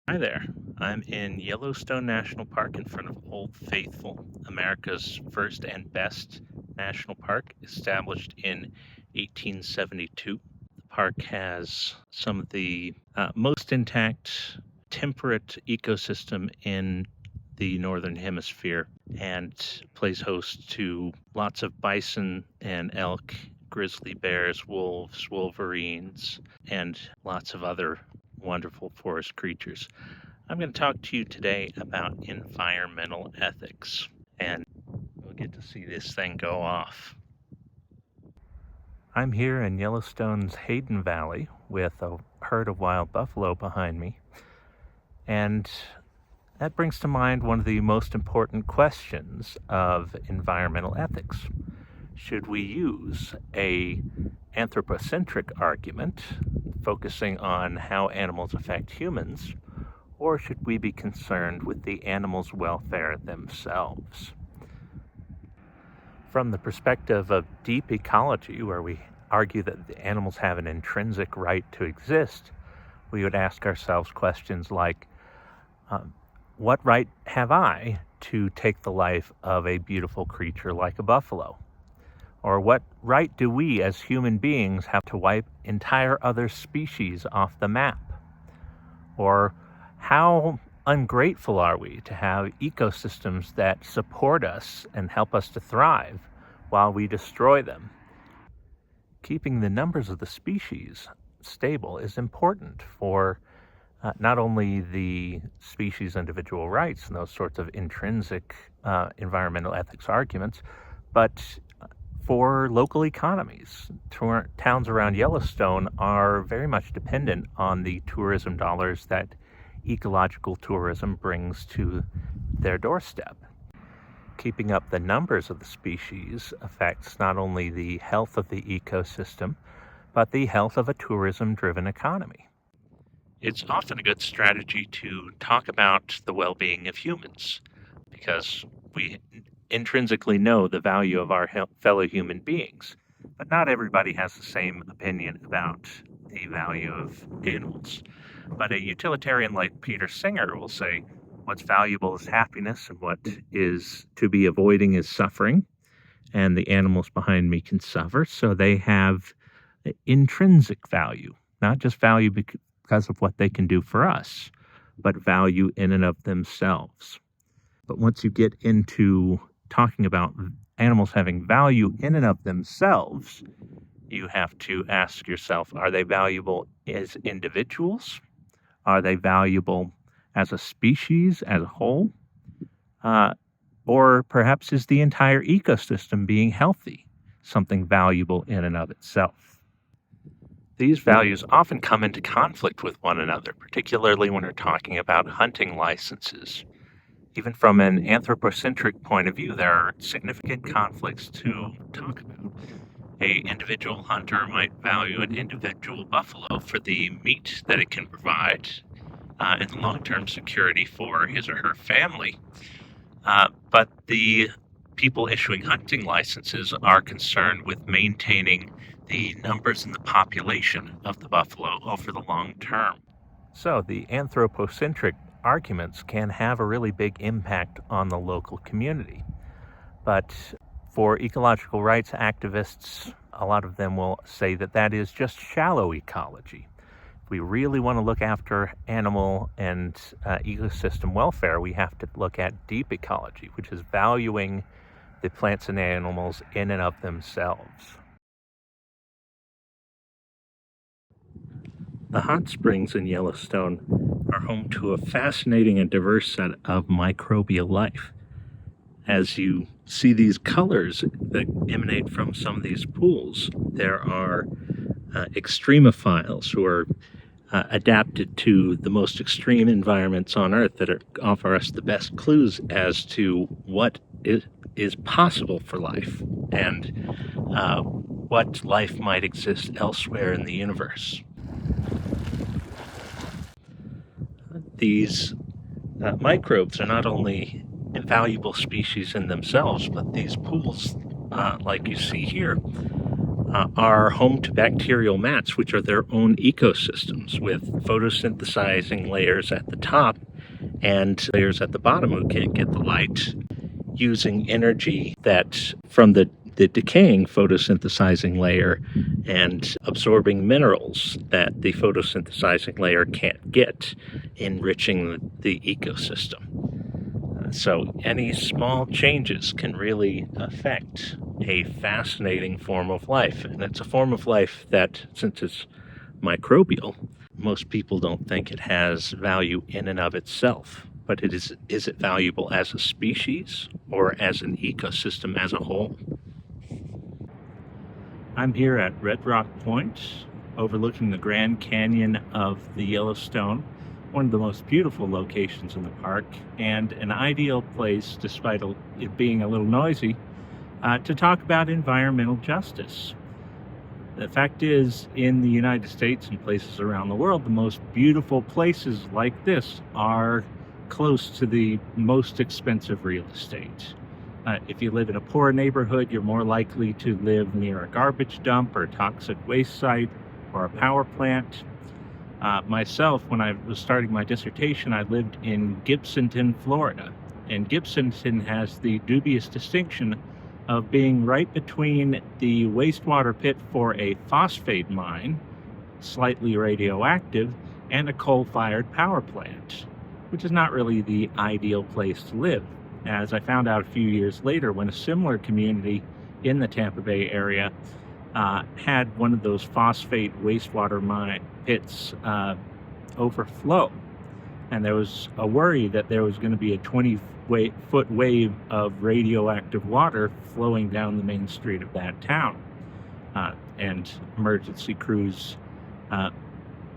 Hi there. I'm in Yellowstone National Park in front of Old Faithful, America's first and best national park, established in 1872. The park has some of the most intact temperate ecosystem in the Northern Hemisphere and plays host to lots of bison and elk, grizzly bears, wolves, wolverines, and lots of other wonderful forest creatures. I'm going to talk to you today about environmental ethics, and we'll get to see this thing go off. I'm here in Yellowstone's Hayden Valley with a herd of wild buffalo behind me, and that brings to mind one of the most important questions of environmental ethics. Should we use a anthropocentric argument focusing on how animals affect humans, or should we be concerned with the animals' welfare themselves? From the perspective of deep ecology, where we argue that the animals have an intrinsic right to exist, we would ask ourselves questions like, what right have I to take the life of a beautiful creature like a buffalo? Or what right do we as human beings have to wipe entire other species off the map? Or how ungrateful are we to have ecosystems that support us and help us to thrive while we destroy them? Keeping the numbers of the species stable is important for not only the species' individual rights and those sorts of intrinsic environmental ethics arguments, but for local economies. Towns around Yellowstone are very much dependent on the tourism dollars that ecological tourism brings to their doorstep. Keeping up the numbers of the species affects not only the health of the ecosystem, but the health of a tourism-driven economy. It's often a good strategy to talk about the well-being of humans, because we intrinsically know the value of our fellow human beings, but not everybody has the same opinion about the value of animals. But a utilitarian like Peter Singer will say, what's valuable is happiness, and what is to be avoiding is suffering, and the animals behind me can suffer, so they have intrinsic value, not just value because of what they can do for us, but value in and of themselves. But once you get into talking about animals having value in and of themselves, you have to ask yourself, are they valuable as individuals? Are they valuable as a species, as a whole? Or perhaps is the entire ecosystem being healthy something valuable in and of itself? These values often come into conflict with one another, particularly when we're talking about hunting licenses. Even from an anthropocentric point of view, there are significant conflicts to talk about. An individual hunter might value an individual buffalo for the meat that it can provide and the long-term security for his or her family. But the people issuing hunting licenses are concerned with maintaining the numbers and the population of the buffalo over the long term. So the anthropocentric arguments can have a really big impact on the local community. But for ecological rights activists, a lot of them will say that that is just shallow ecology. If we really want to look after animal and ecosystem welfare, we have to look at deep ecology, which is valuing the plants and animals in and of themselves. The hot springs in Yellowstone are home to a fascinating and diverse set of microbial life. As you see these colors that emanate from some of these pools, there are extremophiles who are adapted to the most extreme environments on Earth that offer us the best clues as to what is possible for life and what life might exist elsewhere in the universe. These microbes are not only invaluable species in themselves, but these pools, like you see here, are home to bacterial mats, which are their own ecosystems with photosynthesizing layers at the top and layers at the bottom who can't get the light, using energy that from the decaying photosynthesizing layer and absorbing minerals that the photosynthesizing layer can't get, enriching the ecosystem. So any small changes can really affect a fascinating form of life. And it's a form of life that, since it's microbial, most people don't think it has value in and of itself. But is it valuable as a species or as an ecosystem as a whole? I'm here at Red Rock Point, overlooking the Grand Canyon of the Yellowstone, one of the most beautiful locations in the park, and an ideal place, despite it being a little noisy, to talk about environmental justice. The fact is, in the United States and places around the world, the most beautiful places like this are close to the most expensive real estate. If you live in a poor neighborhood, you're more likely to live near a garbage dump or toxic waste site or a power plant. Myself, when I was starting my dissertation, I lived in Gibsonton, Florida. And Gibsonton has the dubious distinction of being right between the wastewater pit for a phosphate mine, slightly radioactive, and a coal-fired power plant, which is not really the ideal place to live. As I found out a few years later, when a similar community in the Tampa Bay area had one of those phosphate wastewater mine pits overflow. And there was a worry that there was going to be a 20-foot wave of radioactive water flowing down the main street of that town. And emergency crews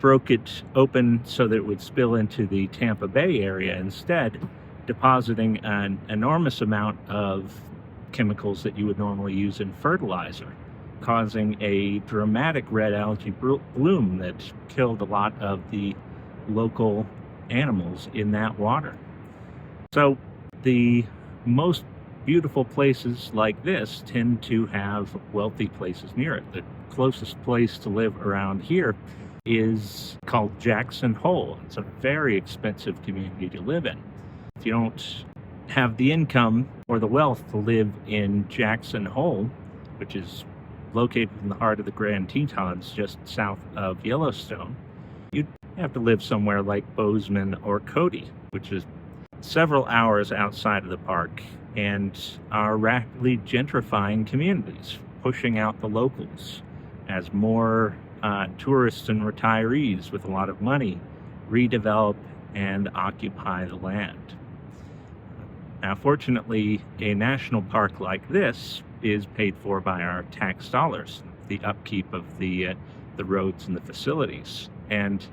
broke it open so that it would spill into the Tampa Bay area instead, depositing an enormous amount of chemicals that you would normally use in fertilizer, causing a dramatic red algae bloom that killed a lot of the local animals in that water. So the most beautiful places like this tend to have wealthy places near it. The closest place to live around here is called Jackson Hole. It's a very expensive community to live in. If you don't have the income or the wealth to live in Jackson Hole, which is located in the heart of the Grand Tetons just south of Yellowstone, you'd have to live somewhere like Bozeman or Cody, which is several hours outside of the park and are rapidly gentrifying communities, pushing out the locals as more tourists and retirees with a lot of money redevelop and occupy the land. Now, fortunately, a national park like this is paid for by our tax dollars, the upkeep of the roads and the facilities, and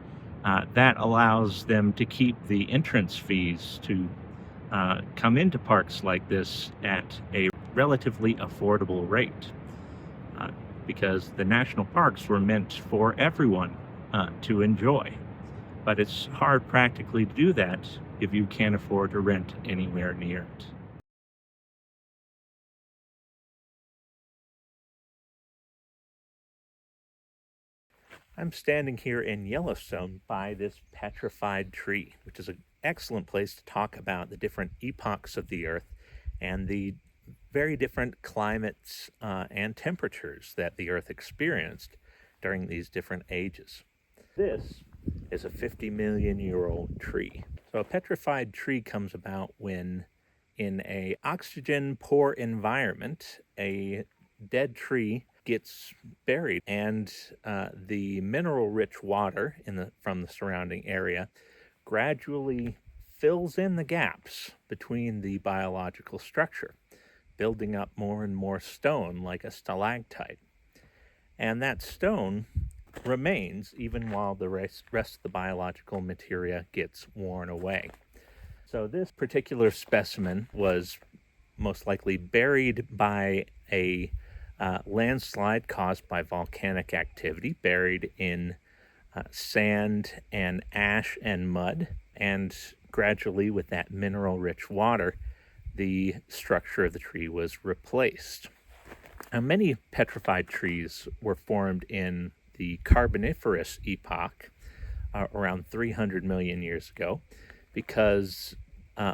that allows them to keep the entrance fees to come into parks like this at a relatively affordable rate, because the national parks were meant for everyone to enjoy. But it's hard practically to do that if you can't afford to rent anywhere near it. I'm standing here in Yellowstone by this petrified tree, which is an excellent place to talk about the different epochs of the Earth and the very different climates and temperatures that the Earth experienced during these different ages. This is a 50-million-year-old tree. So a petrified tree comes about when, in a oxygen-poor environment, a dead tree gets buried, and the mineral-rich water from the surrounding area gradually fills in the gaps between the biological structure, building up more and more stone like a stalactite. And that stone remains even while the rest of the biological materia gets worn away. So this particular specimen was most likely buried by a landslide caused by volcanic activity, buried in sand and ash and mud, and gradually with that mineral-rich water, the structure of the tree was replaced. Now, many petrified trees were formed in the Carboniferous epoch, around 300 million years ago, because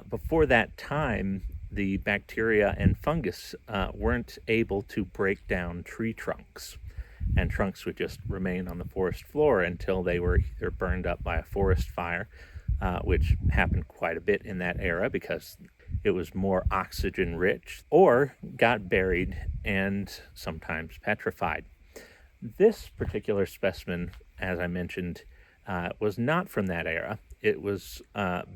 before that time, the bacteria and fungus weren't able to break down tree trunks, and trunks would just remain on the forest floor until they were either burned up by a forest fire, which happened quite a bit in that era because it was more oxygen rich, or got buried and sometimes petrified. This particular specimen, as I mentioned, was not from that era. It was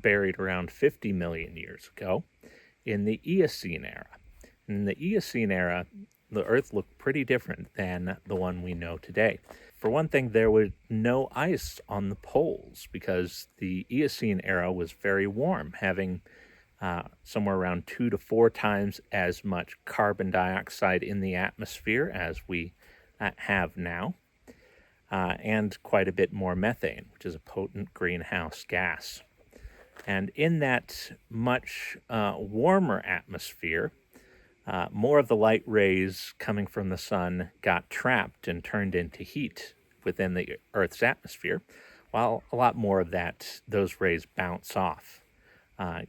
buried around 50 million years ago in the Eocene era. In the Eocene era, the Earth looked pretty different than the one we know today. For one thing, there was no ice on the poles because the Eocene era was very warm, having somewhere around 2 to 4 times as much carbon dioxide in the atmosphere as we have now, and quite a bit more methane, which is a potent greenhouse gas. And in that much warmer atmosphere, more of the light rays coming from the sun got trapped and turned into heat within the Earth's atmosphere, while a lot more of those rays bounce off,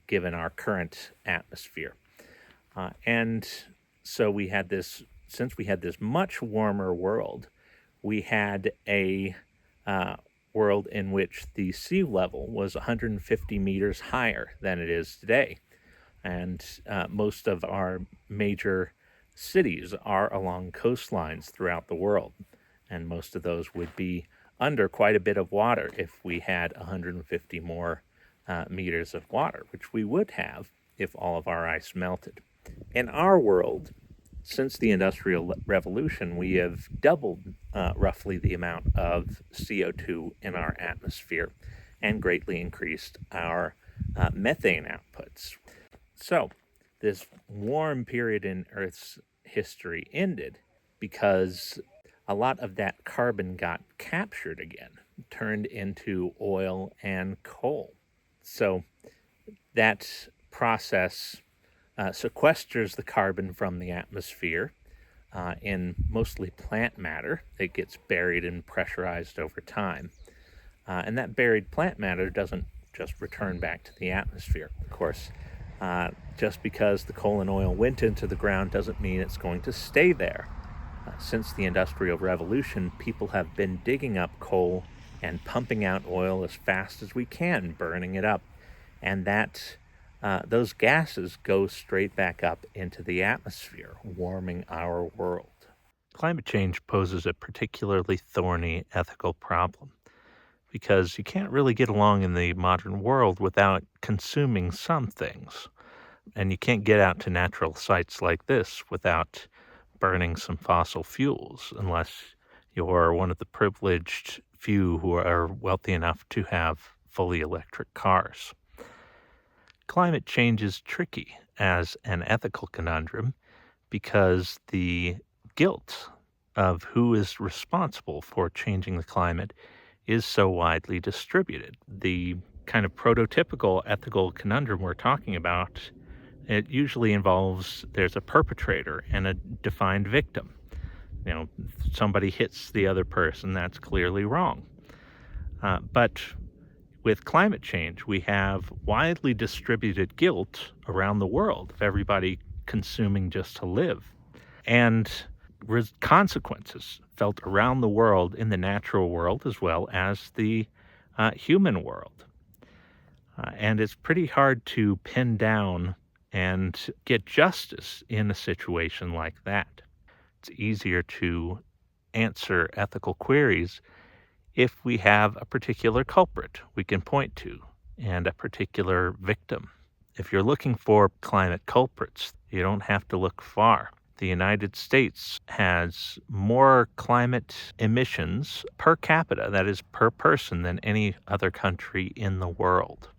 given our current atmosphere. And so since we had this much warmer world, we had a world in which the sea level was 150 meters higher than it is today. And most of our major cities are along coastlines throughout the world. And most of those would be under quite a bit of water if we had 150 more meters of water, which we would have if all of our ice melted. In our world, since the Industrial Revolution, we have doubled roughly the amount of CO2 in our atmosphere and greatly increased our methane outputs. So this warm period in Earth's history ended because a lot of that carbon got captured again, turned into oil and coal. So that process sequesters the carbon from the atmosphere in mostly plant matter. It gets buried and pressurized over time. And that buried plant matter doesn't just return back to the atmosphere. Of course, just because the coal and oil went into the ground doesn't mean it's going to stay there. Since the Industrial Revolution, people have been digging up coal and pumping out oil as fast as we can, burning it up. And those gases go straight back up into the atmosphere, warming our world. Climate change poses a particularly thorny ethical problem because you can't really get along in the modern world without consuming some things. And you can't get out to natural sites like this without burning some fossil fuels unless you're one of the privileged few who are wealthy enough to have fully electric cars. Climate change is tricky as an ethical conundrum because the guilt of who is responsible for changing the climate is so widely distributed. The kind of prototypical ethical conundrum we're talking about, it usually involves there's a perpetrator and a defined victim. You know, somebody hits the other person, that's clearly wrong. But with climate change, we have widely distributed guilt around the world of everybody consuming just to live, and consequences felt around the world in the natural world as well as the human world. And it's pretty hard to pin down and get justice in a situation like that. It's easier to answer ethical queries if we have a particular culprit we can point to and a particular victim. If you're looking for climate culprits, you don't have to look far. The United States has more climate emissions per capita, that is per person, than any other country in the world.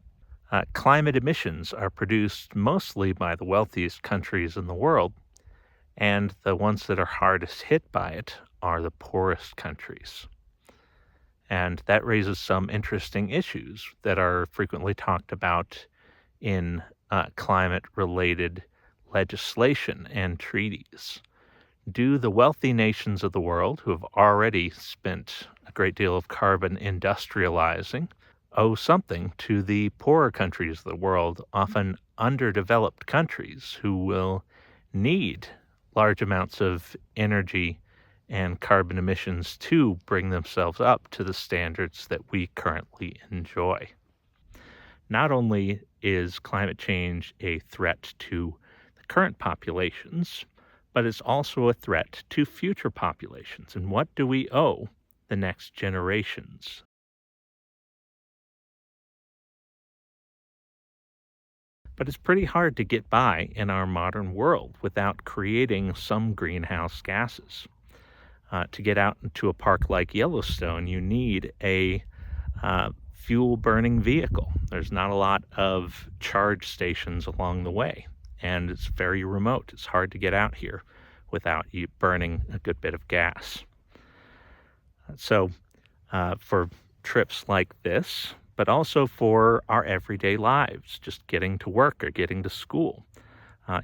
Climate emissions are produced mostly by the wealthiest countries in the world, and the ones that are hardest hit by it are the poorest countries. And that raises some interesting issues that are frequently talked about in climate-related legislation and treaties. Do the wealthy nations of the world, who have already spent a great deal of carbon industrializing, owe something to the poorer countries of the world, often underdeveloped countries, who will need large amounts of energy and carbon emissions to bring themselves up to the standards that we currently enjoy? Not only is climate change a threat to the current populations, but it's also a threat to future populations. And what do we owe the next generations? But it's pretty hard to get by in our modern world without creating some greenhouse gases. To get out into a park like Yellowstone, you need a fuel burning vehicle. There's not a lot of charge stations along the way, and it's very remote. It's hard to get out here without you burning a good bit of gas. So, for trips like this, but also for our everyday lives, just getting to work or getting to school,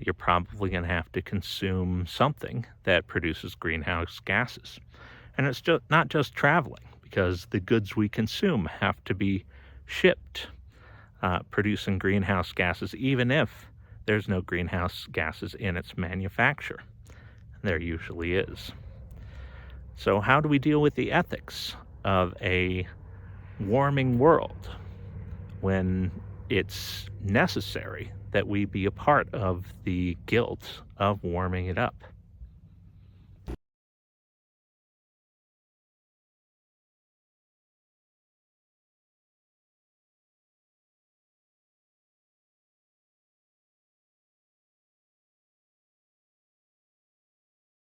you're probably going to have to consume something that produces greenhouse gases. And it's just not just traveling, because the goods we consume have to be shipped, producing greenhouse gases, even if there's no greenhouse gases in its manufacture. There usually is. So, how do we deal with the ethics of a warming world when it's necessary that we be a part of the guilt of warming it up?